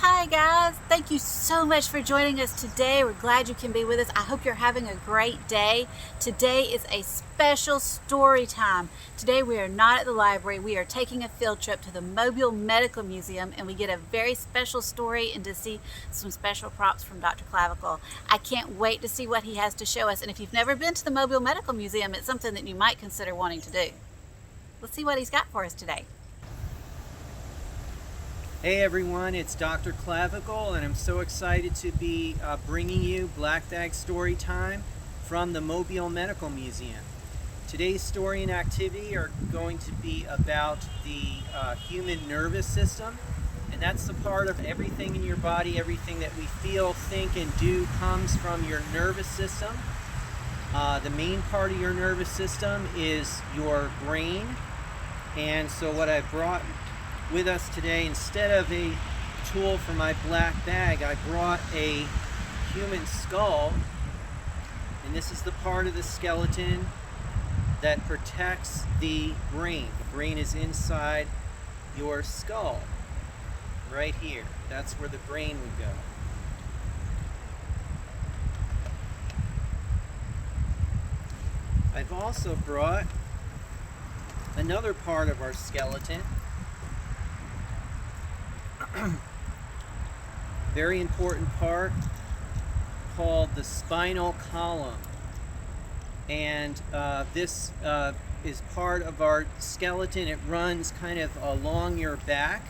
Hi guys, thank you so much for joining us today. We're glad you can be with us. I hope you're having a great day. Today is a special story time. Today we are not at the library. We are taking a field trip to the Mobile Medical Museum, and we get a very special story and to see some special props from Dr. Clavicle. I can't wait to see what he has to show us, and if you've never been to the Mobile Medical Museum, it's something that you might consider wanting to do. Let's see what he's got for us today. Hey everyone, it's Dr. Clavicle, and I'm so excited to be bringing you Black Bag Story Time from the Mobile Medical Museum. Today's story and activity are going to be about the human nervous system, and that's the part of everything in your body. Everything that we feel, think, and do comes from your nervous system. The main part of your nervous system is your brain, and so what I brought with us today, instead of a tool for my black bag, I brought a human skull, and this is the part of the skeleton that protects the brain. The brain is inside your skull, right here. That's where the brain would go. I've also brought another part of our skeleton. Very important part called the spinal column, and this is part of our skeleton. It runs kind of along your back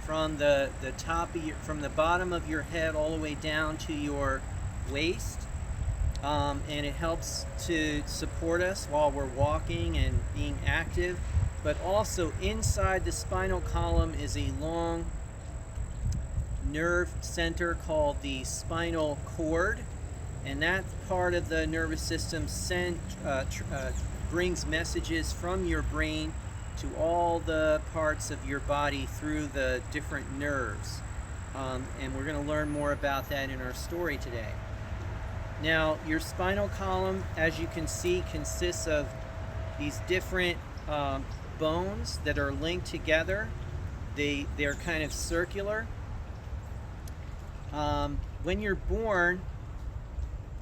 from the top of from the bottom of your head all the way down to your waist, and it helps to support us while we're walking and being active. But also inside the spinal column is a long nerve center called the spinal cord, and that part of the nervous system brings messages from your brain to all the parts of your body through the different nerves, and we're going to learn more about that in our story today. Now, your spinal column, as you can see, consists of these different bones that are linked together. They're kind of circular. When you're born,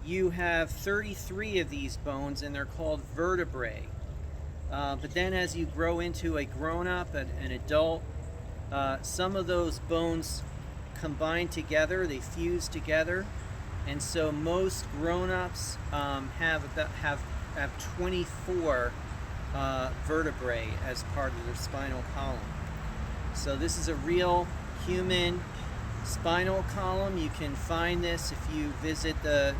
you have 33 of these bones, and they're called vertebrae. But then as you grow into a grown-up, an adult, some of those bones combine together, they fuse together, and so most grown-ups have 24 vertebrae as part of their spinal column. So this is a real human spinal column. You can find this if you visit the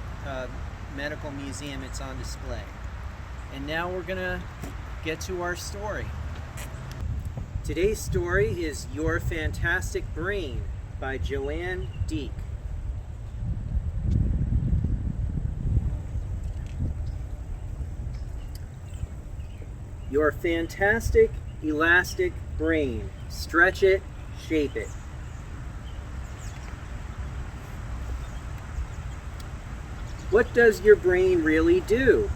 medical museum. It's on display. And now we're gonna get to our story. Today's story is Your Fantastic Brain by Joanne Deek. Your fantastic, elastic brain. Stretch it, shape it. What does your brain really do?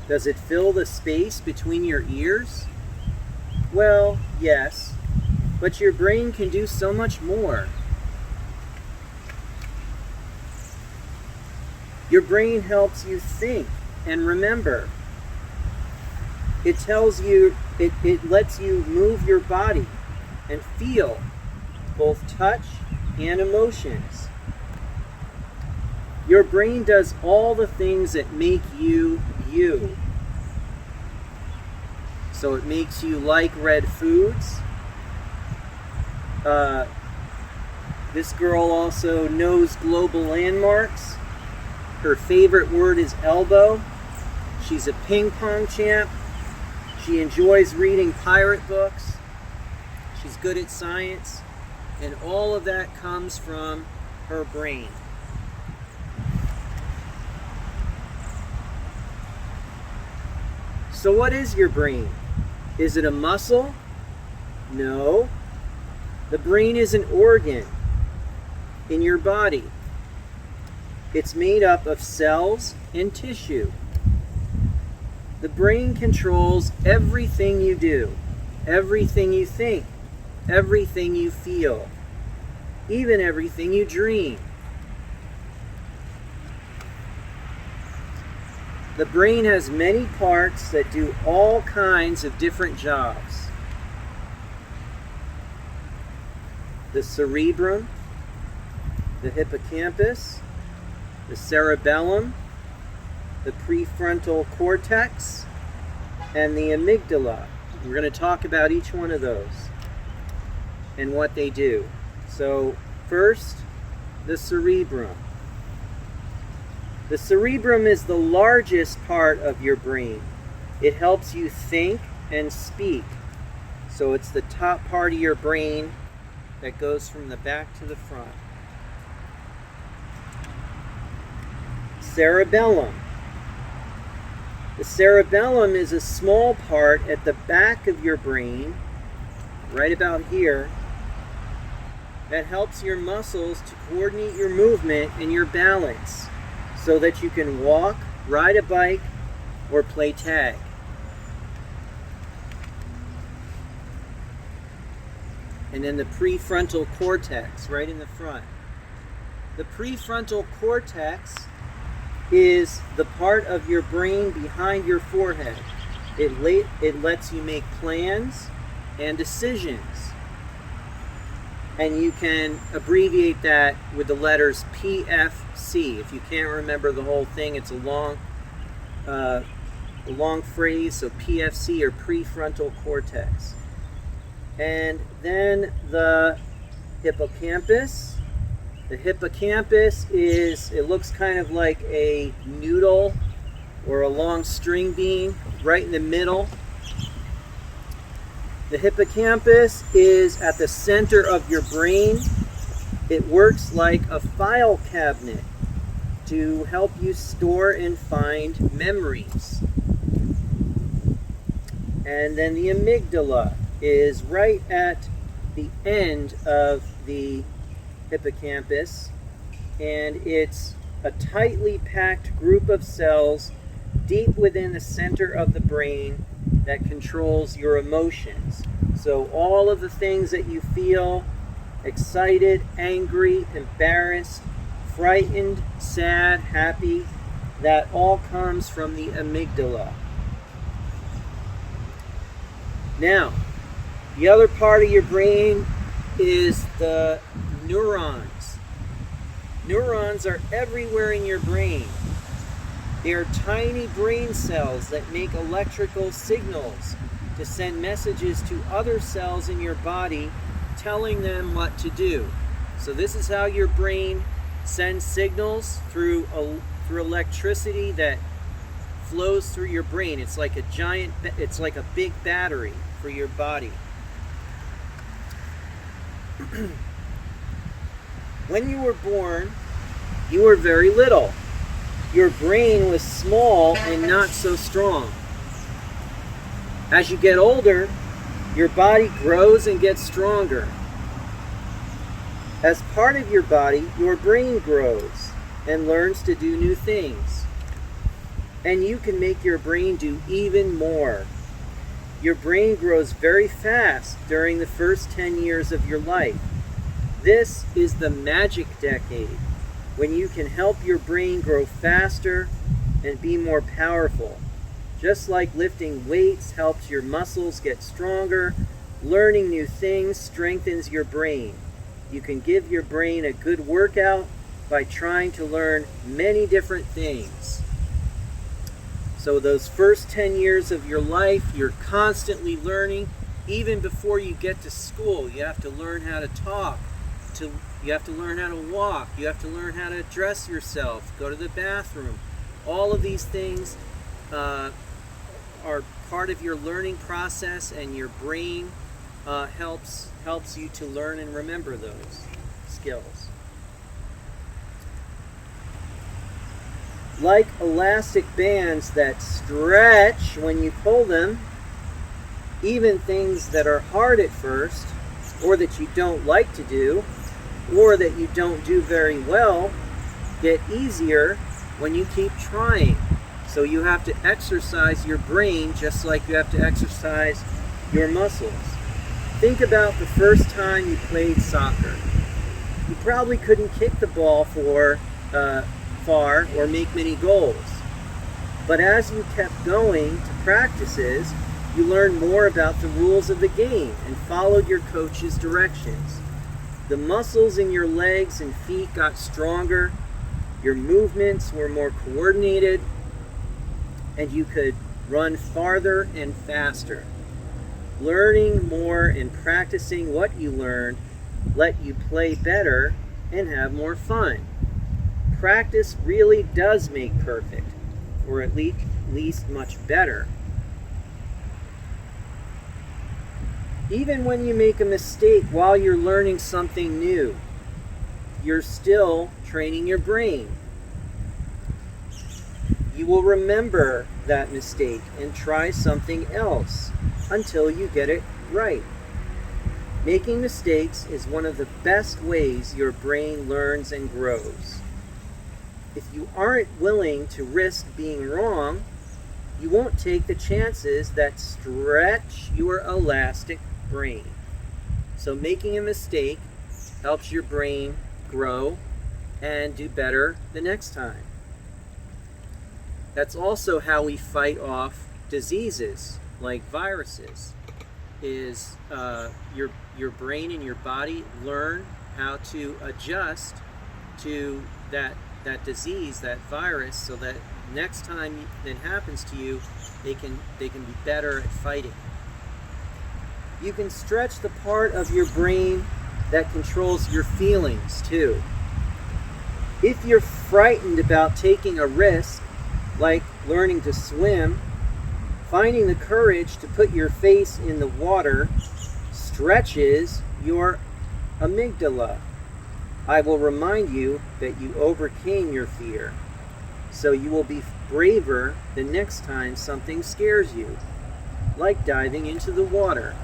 Does it fill the space between your ears? Well, yes, but your brain can do so much more. Your brain helps you think and remember. It tells you, it lets you move your body and feel both touch and emotions. Your brain does all the things that make you, you. So it makes you like red foods. This girl also knows global landmarks. Her favorite word is elbow. She's a ping pong champ. She enjoys reading pirate books. She's good at science. And all of that comes from her brain. So what is your brain? Is it a muscle? No. The brain is an organ in your body. It's made up of cells and tissue. The brain controls everything you do, everything you think, everything you feel. even everything you dream. The brain has many parts that do all kinds of different jobs. The cerebellum, the hippocampus, the cerebellum, the prefrontal cortex, and the amygdala. We're going to talk about each one of those and what they do. So first, the cerebellum. The cerebellum is the largest part of your brain. It helps you think and speak. So it's the top part of your brain that goes from the back to the front. Cerebellum. The cerebellum is a small part at the back of your brain, right about here, that helps your muscles to coordinate your movement and your balance so that you can walk, ride a bike, or play tag. And then the prefrontal cortex, right in the front. The prefrontal cortex is the part of your brain behind your forehead. It lets you make plans and decisions. And you can abbreviate that with the letters PFC. If you can't remember the whole thing, it's a long phrase, so PFC, or prefrontal cortex. And then the hippocampus. The hippocampus it looks kind of like a noodle or a long string bean right in the middle. The hippocampus is at the center of your brain. It works like a file cabinet to help you store and find memories. And then the amygdala is right at the end of the hippocampus, and it's a tightly packed group of cells deep within the center of the brain that controls your emotions. So all of the things that you feel, excited, angry, embarrassed, frightened, sad, happy, that all comes from the amygdala. Now, the other part of your brain is the neurons. Neurons are everywhere in your brain. They are tiny brain cells that make electrical signals to send messages to other cells in your body, telling them what to do. So this is how your brain sends signals through electricity that flows through your brain. It's like a big battery for your body. When you were born, you were very little. Your brain was small and not so strong. As you get older, your body grows and gets stronger. As part of your body, your brain grows and learns to do new things. And you can make your brain do even more. Your brain grows very fast during the first 10 years of your life. This is the magic decade, when you can help your brain grow faster and be more powerful. Just like lifting weights helps your muscles get stronger, learning new things strengthens your brain. You can give your brain a good workout by trying to learn many different things. So those first 10 years of your life, you're constantly learning. Even before you get to school, you have to learn how to talk. You have to learn how to walk. You have to learn how to dress yourself, go to the bathroom. All of these things are part of your learning process, and your brain helps you to learn and remember those skills. Like elastic bands that stretch when you pull them, even things that are hard at first, or that you don't like to do, or that you don't do very well, get easier when you keep trying. So you have to exercise your brain just like you have to exercise your muscles. Think about the first time you played soccer. you probably couldn't kick the ball far or make many goals. But as you kept going to practices, you learned more about the rules of the game and followed your coach's directions. The muscles in your legs and feet got stronger, your movements were more coordinated, and you could run farther and faster. Learning more and practicing what you learned let you play better and have more fun. Practice really does make perfect, or at least much better. Even when you make a mistake while you're learning something new, you're still training your brain. You will remember that mistake and try something else until you get it right. Making mistakes is one of the best ways your brain learns and grows. If you aren't willing to risk being wrong, you won't take the chances that stretch your elastic brain. So making a mistake helps your brain grow and do better the next time. That's also how we fight off diseases like viruses. Your brain and your body learn how to adjust to that disease, that virus, so that next time it happens to you, they can be better at fighting. You can stretch the part of your brain that controls your feelings too. If you're frightened about taking a risk, like learning to swim, finding the courage to put your face in the water stretches your amygdala. I will remind you that you overcame your fear, so you will be braver the next time something scares you, like diving into the water.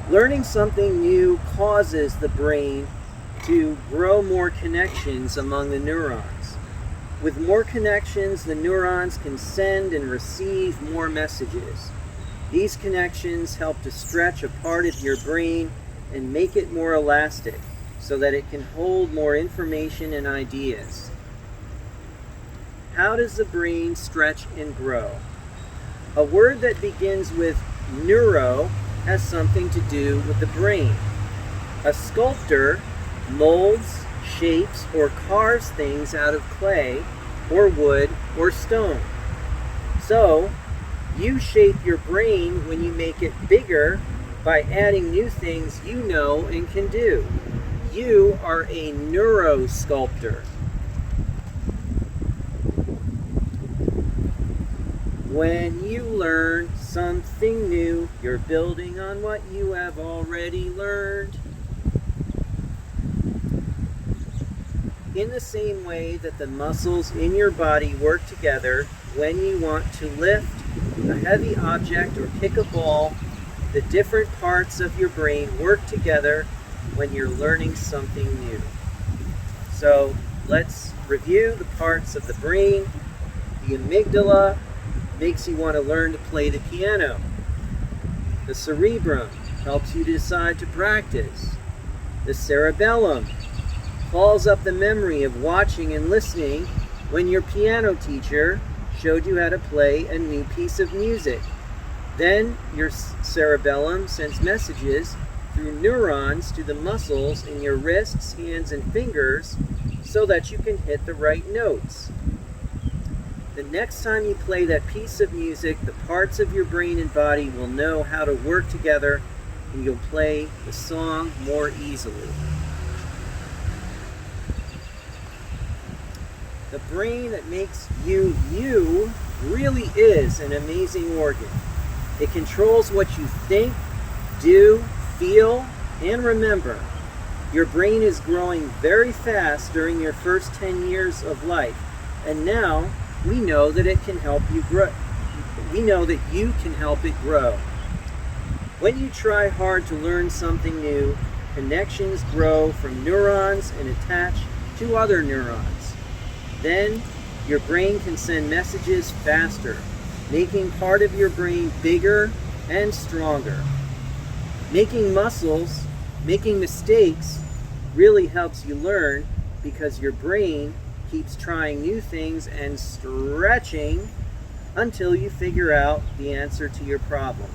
Learning something new causes the brain to grow more connections among the neurons. With more connections, the neurons can send and receive more messages. These connections help to stretch a part of your brain and make it more elastic so that it can hold more information and ideas. How does the brain stretch and grow? A word that begins with neuro has something to do with the brain. A sculptor molds, shapes, or carves things out of clay or wood or stone. So, you shape your brain when you make it bigger by adding new things you know and can do. You are a neurosculptor. When you learn something new, you're building on what you have already learned. In the same way that the muscles in your body work together when you want to lift a heavy object or kick a ball, the different parts of your brain work together when you're learning something new. So let's review the parts of the brain. The amygdala makes you want to learn to play the piano. The cerebellum helps you decide to practice. The cerebellum calls up the memory of watching and listening when your piano teacher showed you how to play a new piece of music. Then your cerebellum sends messages through neurons to the muscles in your wrists, hands, and fingers so that you can hit the right notes. The next time you play that piece of music, the parts of your brain and body will know how to work together and you'll play the song more easily. The brain that makes you really is an amazing organ. It controls what you think, do, feel, and remember. Your brain is growing very fast during your first 10 years of life, and now we know that it can help you grow. We know that you can help it grow. When you try hard to learn something new, connections grow from neurons and attach to other neurons. Then your brain can send messages faster, making part of your brain bigger and stronger. Making muscles Making mistakes really helps you learn because your brain keeps trying new things and stretching until you figure out the answer to your problem.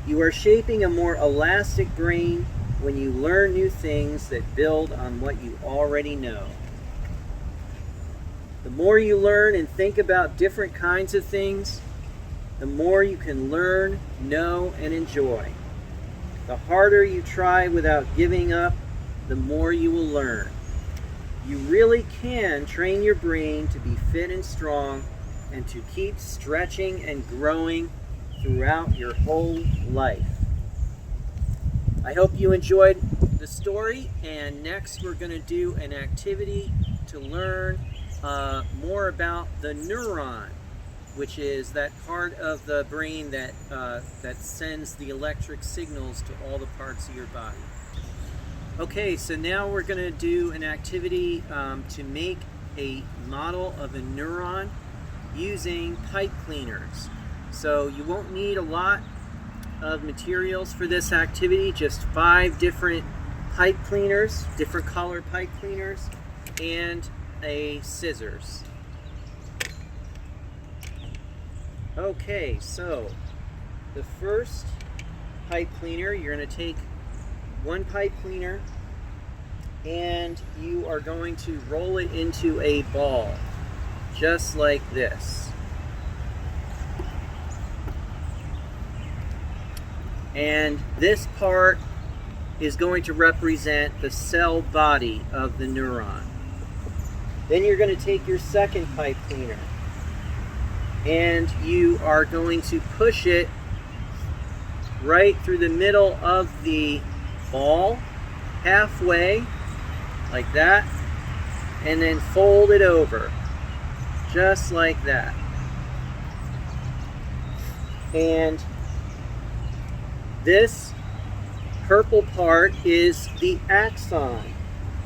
You are shaping a more elastic brain when you learn new things that build on what you already know. The more you learn and think about different kinds of things, the more you can learn, know, and enjoy. The harder you try without giving up, the more you will learn. You really can train your brain to be fit and strong and to keep stretching and growing throughout your whole life. I hope you enjoyed the story, and next we're going to do an activity to learn more about the neuron, which is that part of the brain that sends the electric signals to all the parts of your body. Okay, so now we're going to do an activity to make a model of a neuron using pipe cleaners. So you won't need a lot of materials for this activity, just 5 different pipe cleaners, different color pipe cleaners, and a scissors. Okay, so the first pipe cleaner, you're going to take one pipe cleaner and you are going to roll it into a ball, just like this. And this part is going to represent the cell body of the neuron. Then you're going to take your second pipe cleaner and you are going to push it right through the middle of the ball, halfway, like that, and then fold it over, just like that. And this purple part is the axon,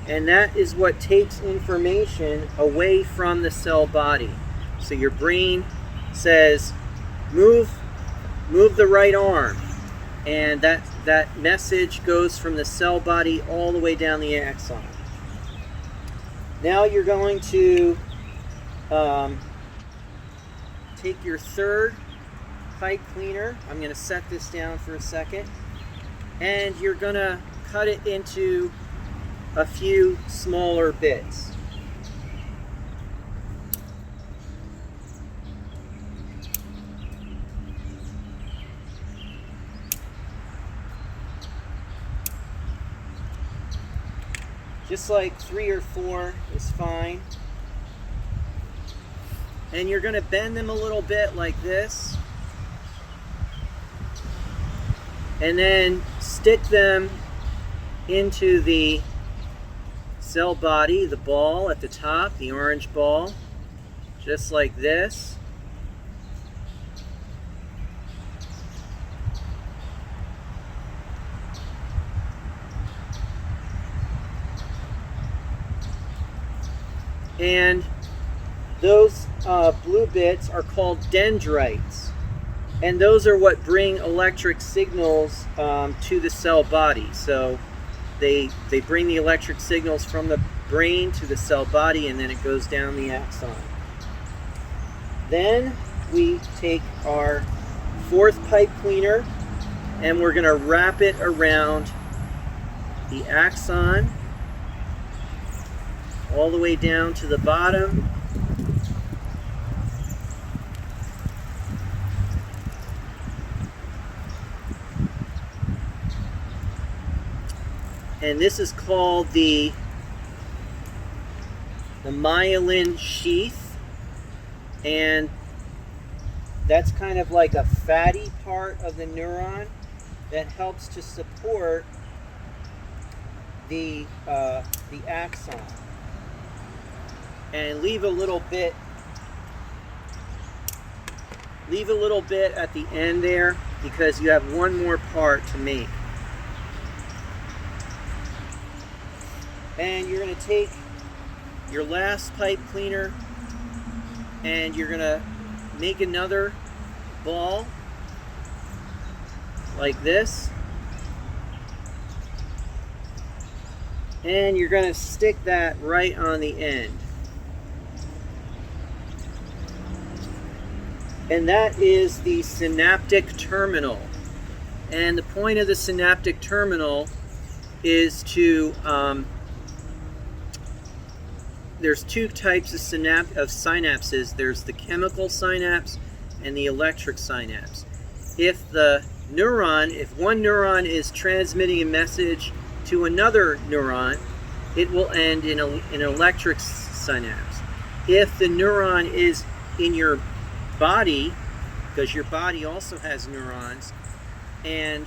and that is what takes information away from the cell body. So your brain says, move the right arm, and that message goes from the cell body all the way down the axon. Now you're going to take your third pipe cleaner. I'm going to set this down for a second, and you're going to cut it into a few smaller bits. Just like 3 or 4 is fine. And you're going to bend them a little bit like this. And then stick them into the cell body, the ball at the top, the orange ball, just like this. And those blue bits are called dendrites. And those are what bring electric signals to the cell body. So they bring the electric signals from the brain to the cell body, and then it goes down the axon. Then we take our fourth pipe cleaner and we're going to wrap it around the axon all the way down to the bottom. And this is called the myelin sheath, and that's kind of like a fatty part of the neuron that helps to support the axon. And leave a little bit at the end there because you have one more part to make. And you're going to take your last pipe cleaner and you're going to make another ball like this. and you're going to stick that right on the end. And that is the synaptic terminal. And the point of the synaptic terminal is to, there's two types of synapses. There's the chemical synapse and the electric synapse. If one neuron is transmitting a message to another neuron, it will end in an electric synapse. If the neuron is in your body, because your body also has neurons, and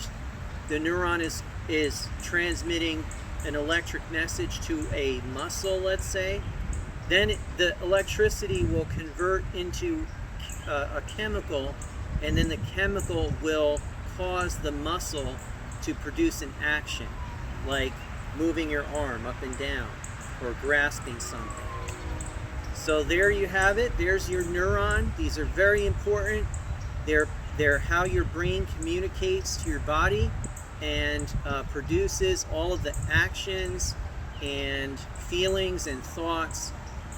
the neuron is transmitting an electric message to a muscle, let's say, then the electricity will convert into a chemical, and then the chemical will cause the muscle to produce an action, like moving your arm up and down or grasping something. So there you have it. There's your neuron. These are very important. They're how your brain communicates to your body and produces all of the actions and feelings and thoughts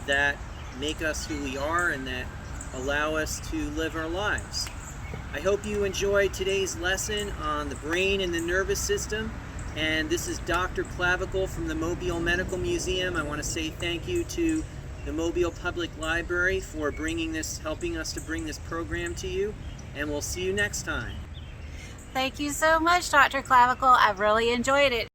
that make us who we are and that allow us to live our lives. I hope you enjoyed today's lesson on the brain and the nervous system. And this is Dr. Clavicle from the Mobile Medical Museum. I want to say thank you to the Mobile Public Library for helping us to bring this program to you. And we'll see you next time. Thank you so much, Dr. Clavicle. I've really enjoyed it.